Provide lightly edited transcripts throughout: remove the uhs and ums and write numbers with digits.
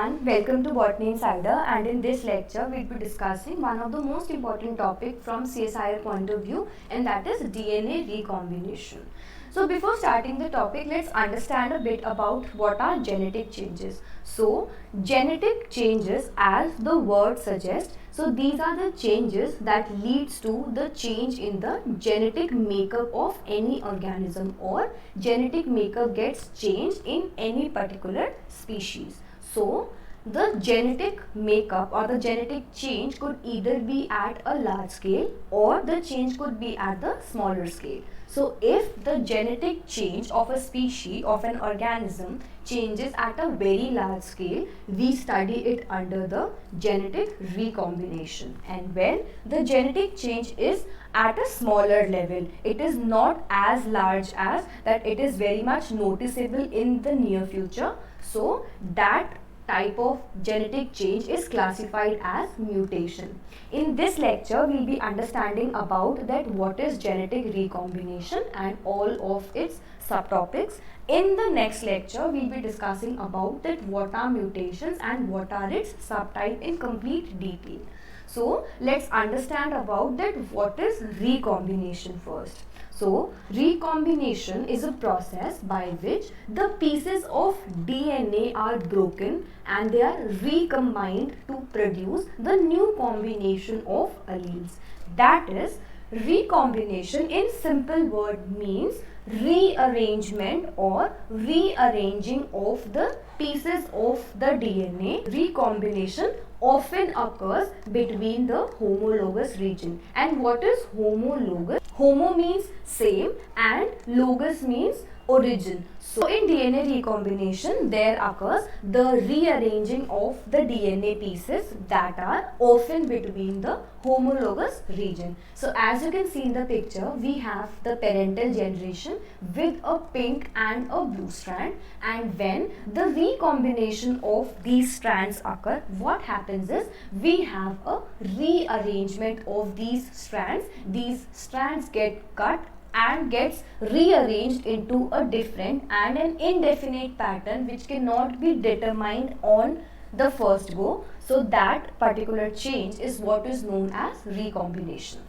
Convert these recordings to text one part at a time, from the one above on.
everyone, welcome to Botany Insider, and in this lecture we'll be discussing one of the most important topic from CSIR point of view, and that is DNA recombination. So before starting the topic, let's understand a bit about what are genetic changes. So genetic changes, as the word suggests, so these are the changes that leads to the change in the genetic makeup of any organism, or genetic makeup gets changed in any particular species. So the genetic makeup or the genetic change could either be at a large scale or the change could be at the smaller scale. So if the genetic change of a species of an organism changes at a very large scale, we study it under the genetic recombination. And when the genetic change is at a smaller level, it is not as large as that it is very much noticeable in the near future. So that type of genetic change is classified as mutation. In this lecture, we'll be understanding about that what is genetic recombination and all of its subtopics. In the next lecture, we'll be discussing about that what are mutations and what are its subtype in complete detail. So let's understand about that what is recombination first. So recombination is a process by which the pieces of DNA are broken and they are recombined to produce the new combination of alleles. That is, recombination in simple word means rearrangement or rearranging of the pieces of the DNA. Recombination often occurs between the homologous region. And what is homologous? Homo means same and logous means origin. So in DNA recombination, there occurs the rearranging of the DNA pieces that are often between the homologous region. So as you can see in the picture, we have the parental generation with a pink and a blue strand, and when the recombination of these strands occur, what happens is we have a rearrangement of these strands. These strands get cut and gets rearranged into a different and an indefinite pattern which cannot be determined on the first go. So that particular change is what is known as recombination.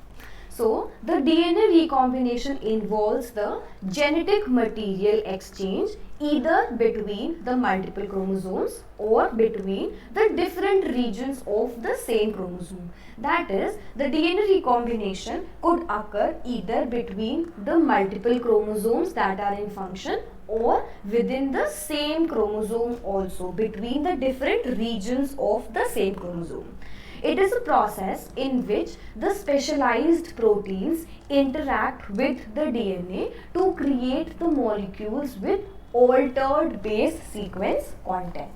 So the DNA recombination involves the genetic material exchange either between the multiple chromosomes or between the different regions of the same chromosome. That is, the DNA recombination could occur either between the multiple chromosomes that are in function or within the same chromosome also, between the different regions of the same chromosome. It is a process in which the specialized proteins interact with the DNA to create the molecules with altered base sequence content.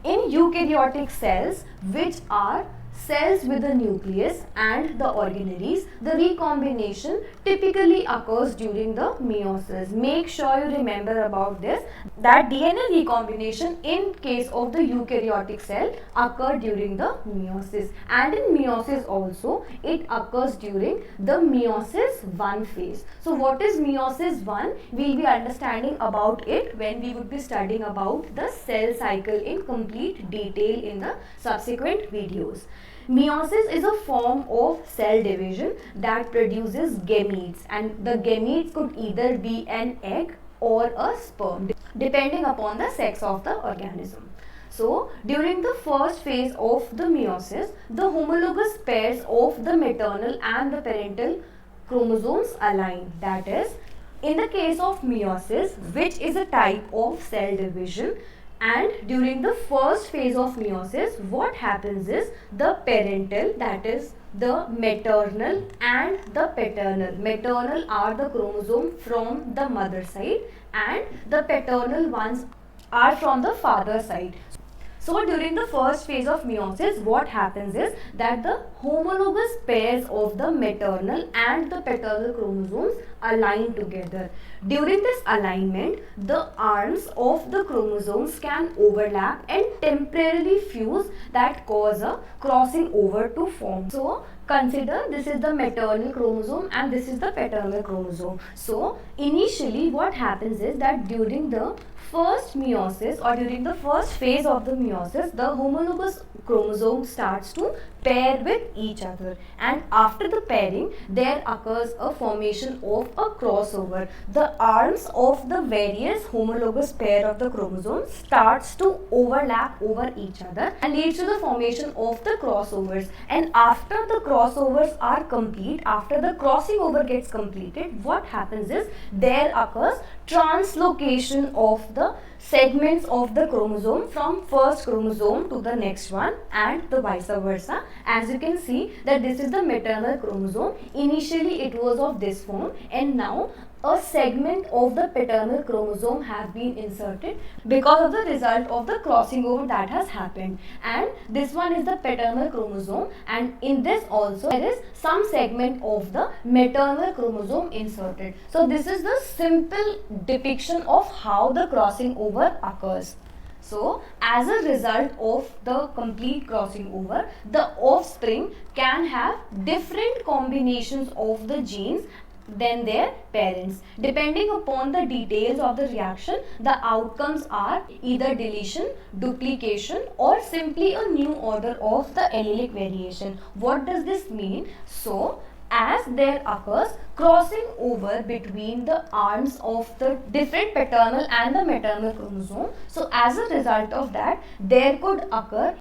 In eukaryotic cells, which are cells with the nucleus and the organoids, the recombination typically occurs during the meiosis. Make sure you remember about this, that DNA recombination in case of the eukaryotic cell occur during the meiosis, and in meiosis also it occurs during the meiosis 1 phase. So what is meiosis 1? We will be understanding about it when we would be studying about the cell cycle in complete detail in the subsequent videos. Meiosis is a form of cell division that produces gametes, and the gametes could either be an egg or a sperm depending upon the sex of the organism. So during the first phase of the meiosis, the homologous pairs of the maternal and the parental chromosomes align. That is, in the case of meiosis, which is a type of cell division, and during the first phase of meiosis, what happens is the parental, that is the maternal and the paternal. Maternal are the chromosome from the mother side and the paternal ones are from the father side. So during the first phase of meiosis, what happens is that the homologous pairs of the maternal and the paternal chromosomes align together. During this alignment, the arms of the chromosomes can overlap and temporarily fuse, that cause a crossing over to form. So consider this is the maternal chromosome and this is the paternal chromosome. So initially what happens is that during the first meiosis or during the first phase of the meiosis, the homologous chromosome starts to pair with each other, and after the pairing there occurs a formation of a crossover. The arms of the various homologous pair of the chromosomes starts to overlap over each other and leads to the formation of the crossovers. And after the crossovers are complete, after the crossing over gets completed, what happens is there occurs translocation of the segments of the chromosome from first chromosome to the next one and the vice versa. As you can see that this is the maternal chromosome. Initially it was of this form, and now a segment of the paternal chromosome have been inserted because of the result of the crossing over that has happened, and this one is the paternal chromosome, and in this also there is some segment of the maternal chromosome inserted. So this is the simple depiction of how the crossing over occurs. So, as a result of the complete crossing over, the offspring can have different combinations of the genes than their parents. Depending upon the details of the reaction, the outcomes are either deletion, duplication, or simply a new order of the allelic variation. What does this mean? So, as there occurs crossing over between the arms of the different paternal and the maternal chromosome, so as a result of that there could occur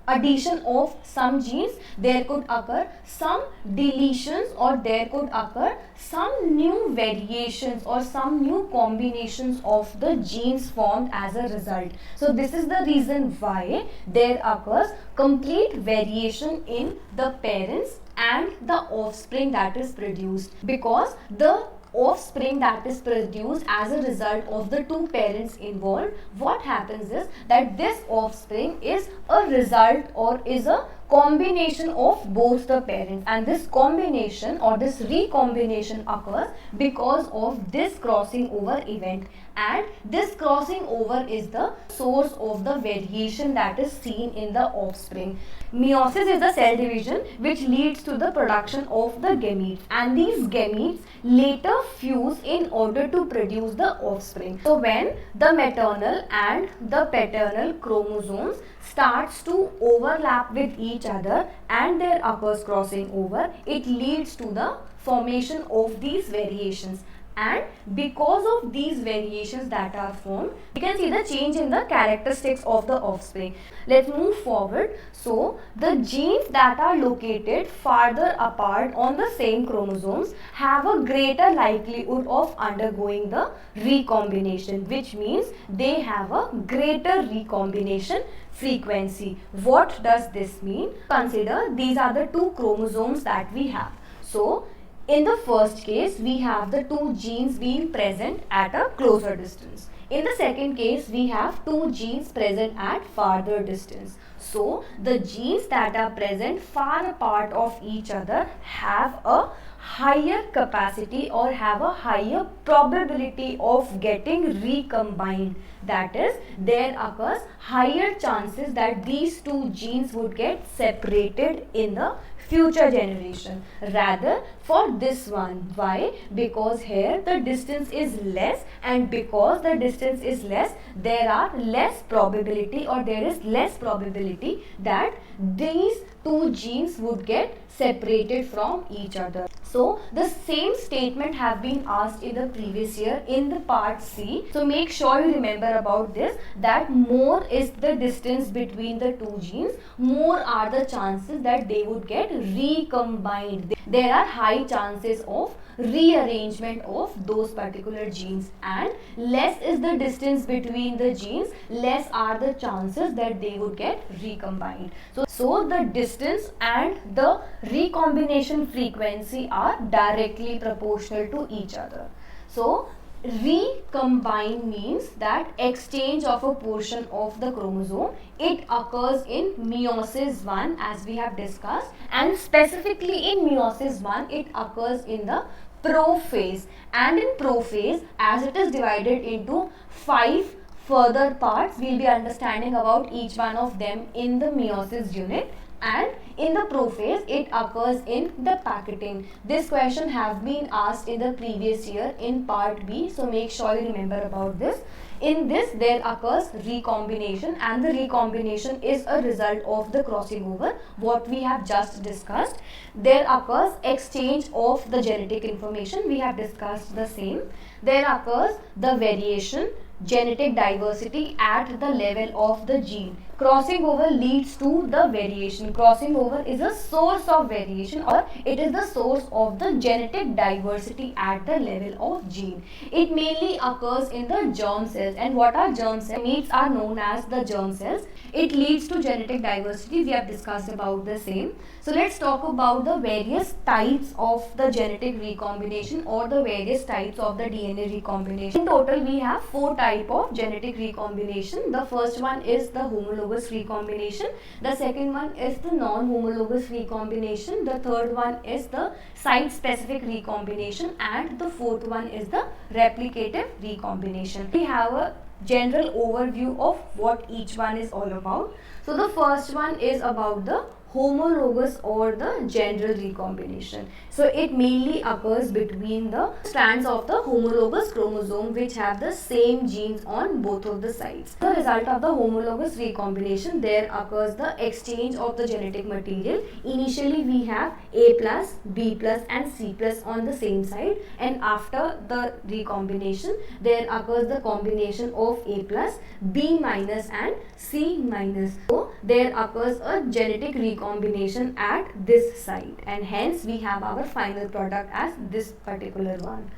addition of some genes, there could occur some deletions, or there could occur some new variations or some new combinations of the genes formed as a result. So this is the reason why there occurs complete variation in the parents and the offspring that is produced, because the offspring that is produced as a result of the two parents involved, what happens is that this offspring is a result or is a combination of both the parents, and this combination or this recombination occurs because of this crossing over event, and this crossing over is the source of the variation that is seen in the offspring. Meiosis is the cell division which leads to the production of the gametes, and these gametes later fuse in order to produce the offspring. So when the maternal and the paternal chromosomes starts to overlap with each other and there occurs crossing over, it leads to the formation of these variations. And because of these variations that are formed, you can see the change in the characteristics of the offspring. Let's move forward. So the genes that are located farther apart on the same chromosomes have a greater likelihood of undergoing the recombination, which means they have a greater recombination frequency. What does this mean? Consider these are the two chromosomes that we have. So in the first case, we have the two genes being present at a closer distance. In the second case, we have two genes present at farther distance. So, the genes that are present far apart of each other have a higher capacity or have a higher probability of getting recombined. That is, there occurs higher chances that these two genes would get separated in the future generation rather for this one. Why? Because here the distance is less, and because the distance is less, there are less probability or there is less probability that these two genes would get separated from each other. So the same statement have been asked in the previous year in the part C. So make sure you remember about this, that more is the distance between the two genes, more are the chances that they would get recombined. There are high chances of rearrangement of those particular genes, and less is the distance between the genes, less are the chances that they would get recombined. So the distance and the recombination frequency are directly proportional to each other. So recombine means that exchange of a portion of the chromosome. It occurs in meiosis 1 as we have discussed, and specifically in meiosis 1 it occurs in the prophase, and in prophase, as it is divided into 5 further parts, we will be understanding about each one of them in the meiosis unit. and in the prophase it occurs in the packaging. This question have been asked in the previous year in part B, so make sure you remember about this. In this there occurs recombination, and the recombination is a result of the crossing over, what we have just discussed. There occurs exchange of the genetic information, we have discussed the same. There occurs the variation, genetic diversity at the level of the gene. Crossing over leads to the variation. Crossing over is a source of variation, or it is the source of the genetic diversity at the level of gene. It mainly occurs in the germ cells. And what are germ cells? Gametes are known as the germ cells. It leads to genetic diversity. We have discussed about the same. So let's talk about the various types of the genetic recombination, or the various types of the DNA recombination. In total we have 4 types of genetic recombination. The first one is the homologous recombination. The second one is the non-homologous recombination. The third one is the site-specific recombination, and the fourth one is the replicative recombination. We have a general overview of what each one is all about. So the first one is about the homologous or the general recombination. So it mainly occurs between the strands of the homologous chromosome which have the same genes on both of the sides. The result of the homologous recombination, there occurs the exchange of the genetic material. Initially we have A plus, B plus and C plus on the same side, and after the recombination there occurs the combination of A plus, B minus and C minus. So there occurs a genetic recombination at this site, and hence we have our final product as this particular one.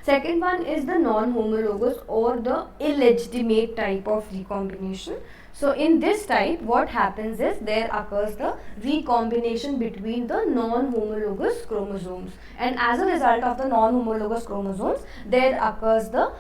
Second one is the non-homologous or the illegitimate type of recombination. So in this type what happens is there occurs the recombination between the non-homologous chromosomes, and as a result of the non-homologous chromosomes there occurs the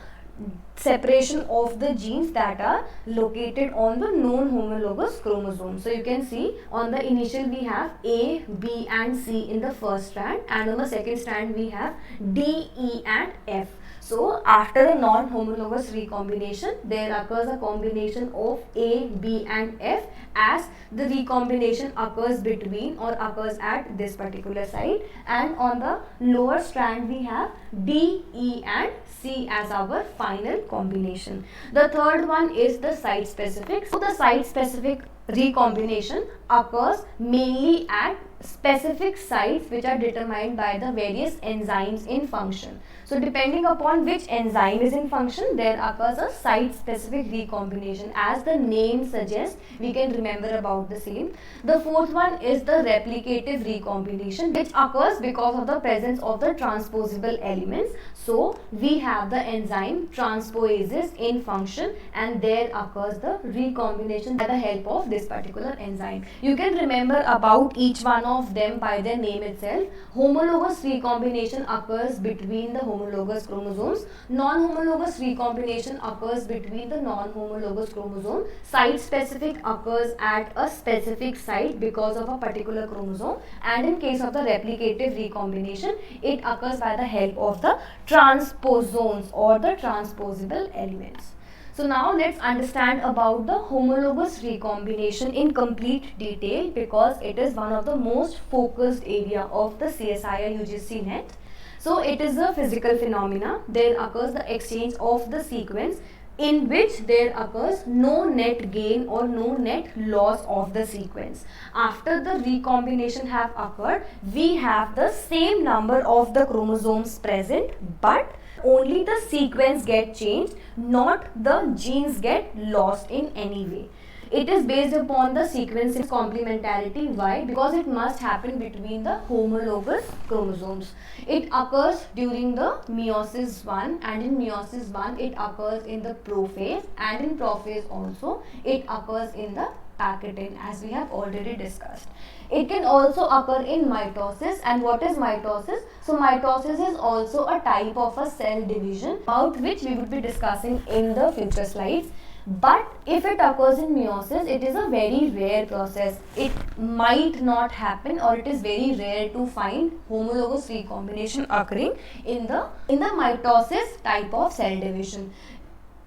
separation of the genes that are located on the non-homologous chromosome. So you can see on the initial we have A, B and C in the first strand, and on the second strand we have D, E and F. So after the non-homologous recombination there occurs a combination of A, B and F, as the recombination occurs between or occurs at this particular site, and on the lower strand we have D, E and C as our final combination. The third one is the site specific. So the site specific recombination occurs mainly at specific sites which are determined by the various enzymes in function. So depending upon which enzyme is in function, there occurs a site specific recombination. As the name suggests, we can remember about the same. The fourth one is the replicative recombination, which occurs because of the presence of the transposable elements. So we have the enzyme transpoases in function, and there occurs the recombination by the help of this particular enzyme. You can remember about each one of them by their name itself. Homologous recombination occurs between the homologous chromosomes. Non-homologous recombination occurs between the non-homologous chromosome. Site specific occurs at a specific site because of a particular chromosome, and in case of the replicative recombination it occurs by the help of the transposons or the transposable elements. So now let's understand about the homologous recombination in complete detail, because it is one of the most focused area of the CSIR UGC net. So it is a physical phenomena. There occurs the exchange of the sequence in which there occurs no net gain or no net loss of the sequence. After the recombination have occurred, we have the same number of the chromosomes present, but only the sequence get changed, not the genes get lost in any way. It is based upon the sequence complementarity. Why? Because it must happen between the homologous chromosomes. It occurs during the meiosis 1, and in meiosis 1 it occurs in the prophase, and in prophase also it occurs in the packaging, as we have already discussed. It can also occur in mitosis. And what is mitosis? So mitosis is also a type of a cell division, about which we will be discussing in the future slides. But if it occurs in meiosis, it is a very rare process. It might not happen, or it is very rare to find homologous recombination occurring in the mitosis type of cell division.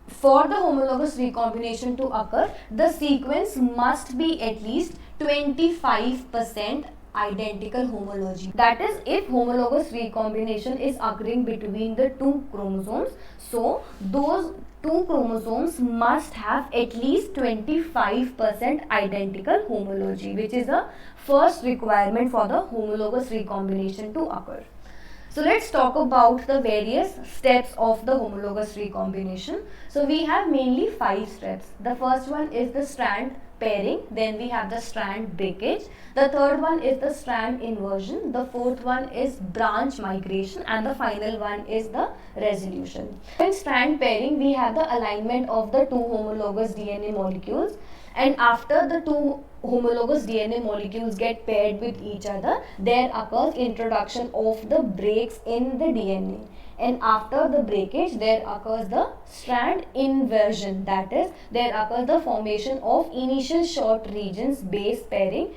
For the homologous recombination to occur, the sequence must be at least 25% identical homology. That is, if homologous recombination is occurring between the two chromosomes, so those two chromosomes must have at least 25% identical homology, which is the first requirement for the homologous recombination to occur. So let's talk about the various steps of the homologous recombination. So we have mainly 5 steps. The first one is the strand pairing, then we have the strand breakage, the third one is the strand inversion, the fourth one is branch migration, and the final one is the resolution. In strand pairing, we have the alignment of the two homologous DNA molecules, and after the two homologous DNA molecules get paired with each other, there occurs introduction of the breaks in the DNA, and after the breakage there occurs the strand inversion, that is, there occurs the formation of initial short regions base pairing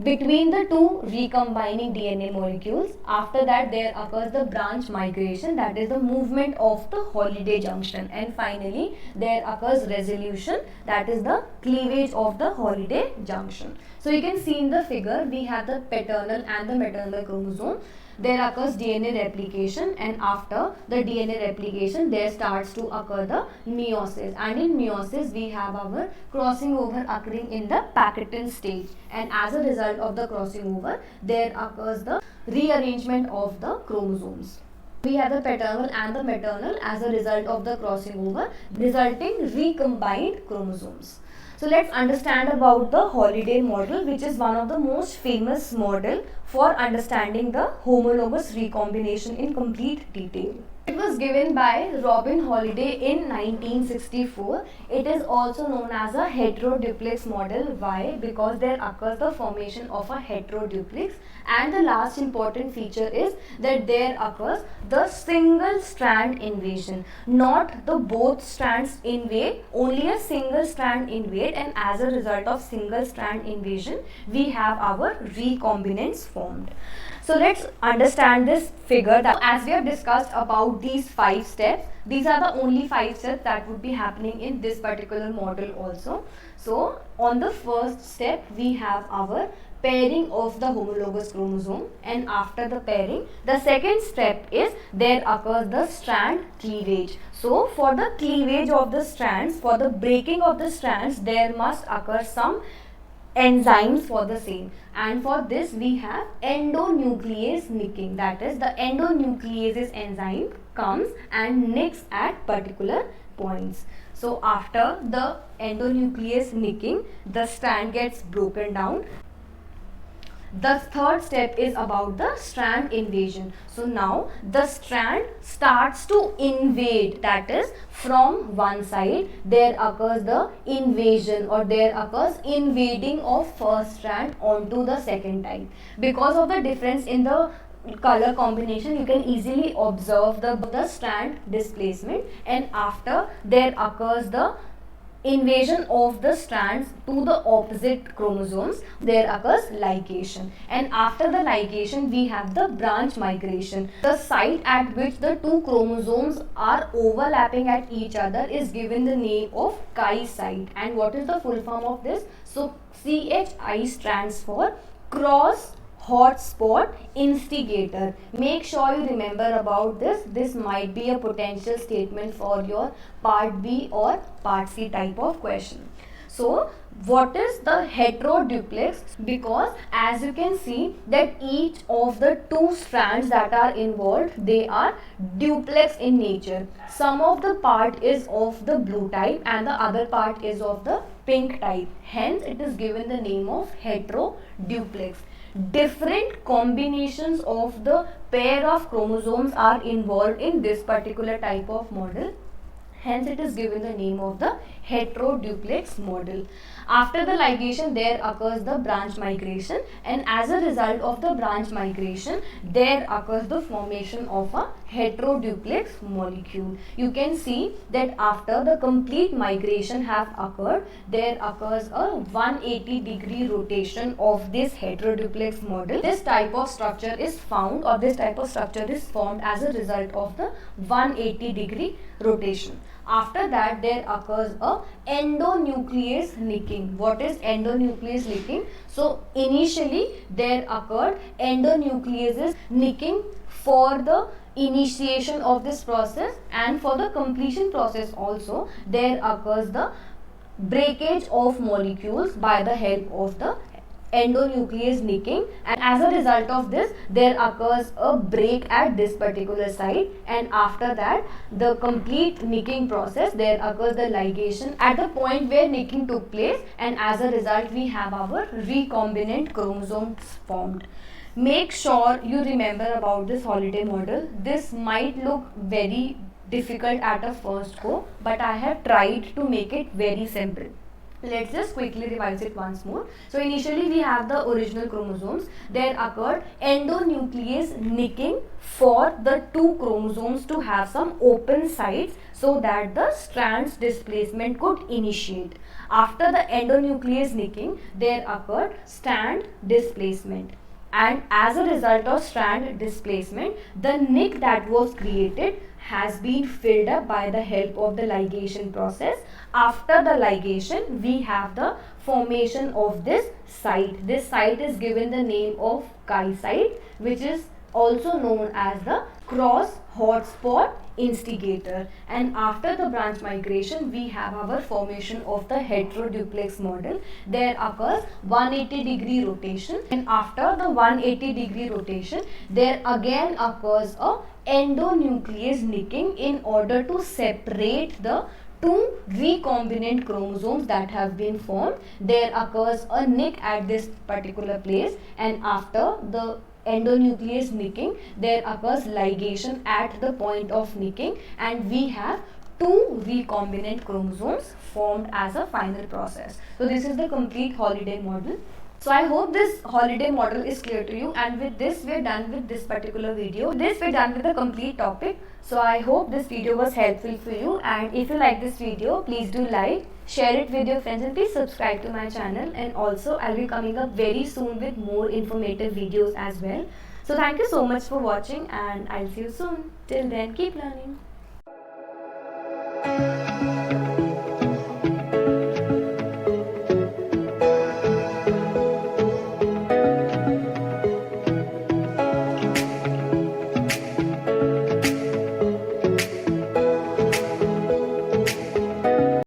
between the two recombining DNA molecules. After that there occurs the branch migration, that is the movement of the holiday junction, and finally there occurs resolution, that is the cleavage of the holiday junction. So you can see in the figure we have the paternal and the maternal chromosome. There occurs DNA replication, and after the DNA replication there starts to occur the meiosis, and in meiosis we have our crossing over occurring in the Packington stage, and as a result of the crossing over there occurs the rearrangement of the chromosomes. We have the paternal and the maternal as a result of the crossing over, resulting recombined chromosomes. So let's understand about the Holliday model, which is one of the most famous model for understanding the homologous recombination in complete detail. It was given by Robin Holliday in 1964. It is also known as a heteroduplex model. Why? Because there occurs the formation of a heteroduplex, and the last important feature is that there occurs the single strand invasion, not the both strands invade, only a single strand invade, and as a result of single strand invasion we have our recombinants formed. So let's understand this figure. That as we have discussed about these 5 steps, these are the only 5 steps that would be happening in this particular model also. So on the first step we have our pairing of the homologous chromosome, and after the pairing the second step is there occurs the strand cleavage. So for the cleavage of the strands, for the breaking of the strands, there must occur some enzymes for the same, and for this we have endonuclease nicking, that is the endonucleases enzyme comes and nicks at particular points. So after the endonuclease nicking the strand gets broken down. The third step is about the strand invasion. So now the strand starts to invade, that is from one side there occurs the invasion, or there occurs invading of first strand onto the second type. Because of the difference in the color combination you can easily observe the strand displacement, and after there occurs the invasion of the strands to the opposite chromosomes, there occurs ligation, and after the ligation we have the branch migration. The site at which the two chromosomes are overlapping at each other is given the name of Chi site. And what is the full form of this? So CHI stands for cross hotspot instigator. Make sure you remember about this. This might be a potential statement for your part B or part C type of question. So what is the heteroduplex? Because as you can see that each of the two strands that are involved, they are duplex in nature. Some of the part is of the blue type and the other part is of the pink type. Hence it is given the name of heteroduplex. Different combinations of the pair of chromosomes are involved in this particular type of model. Hence it is given the name of the heteroduplex model. After the ligation there occurs the branch migration, and as a result of the branch migration there occurs the formation of a heteroduplex molecule. You can see that after the complete migration have occurred, there occurs a 180-degree rotation of this heteroduplex model. This type of structure is found, or this type of structure is formed as a result of the 180-degree rotation. After that, there occurs a endonuclease nicking. What is endonuclease nicking? So initially there occurred endonucleases nicking for the initiation of this process, and for the completion process also there occurs the breakage of molecules by the help of the endonuclease nicking, and as a result of this there occurs a break at this particular site, and after that the complete nicking process, there occurs the ligation at the point where nicking took place, and as a result we have our recombinant chromosomes formed. Make sure you remember about this holiday model. This might look very difficult at a first go, but I have tried to make it very simple. Let's just quickly revise it once more. So initially we have the original chromosomes. There occurred endonuclease nicking for the two chromosomes to have some open sites so that the strands displacement could initiate. After the endonuclease nicking, there occurred strand displacement, and as a result of strand displacement, the nick that was created has been filled up by the help of the ligation process. After the ligation, we have the formation of this site. This site is given the name of Chi site, which is also known as the cross hotspot instigator. And after the branch migration, we have our formation of the heteroduplex model. There occurs 180-degree rotation, and after the 180-degree rotation, there again occurs a endonuclease nicking in order to separate the two recombinant chromosomes that have been formed. There occurs a nick at this particular place, and after the endonuclease nicking, there occurs ligation at the point of nicking, and we have two recombinant chromosomes formed as a final process. So this is the complete holiday model. So I hope this holiday model is clear to you, and with this we are done with this particular video. This we are done with the complete topic. So I hope this video was helpful for you, and if you like this video, please do like, share it with your friends, and please subscribe to my channel. And also I'll be coming up very soon with more informative videos as well. So thank you so much for watching, and I'll see you soon. Till then, keep learning.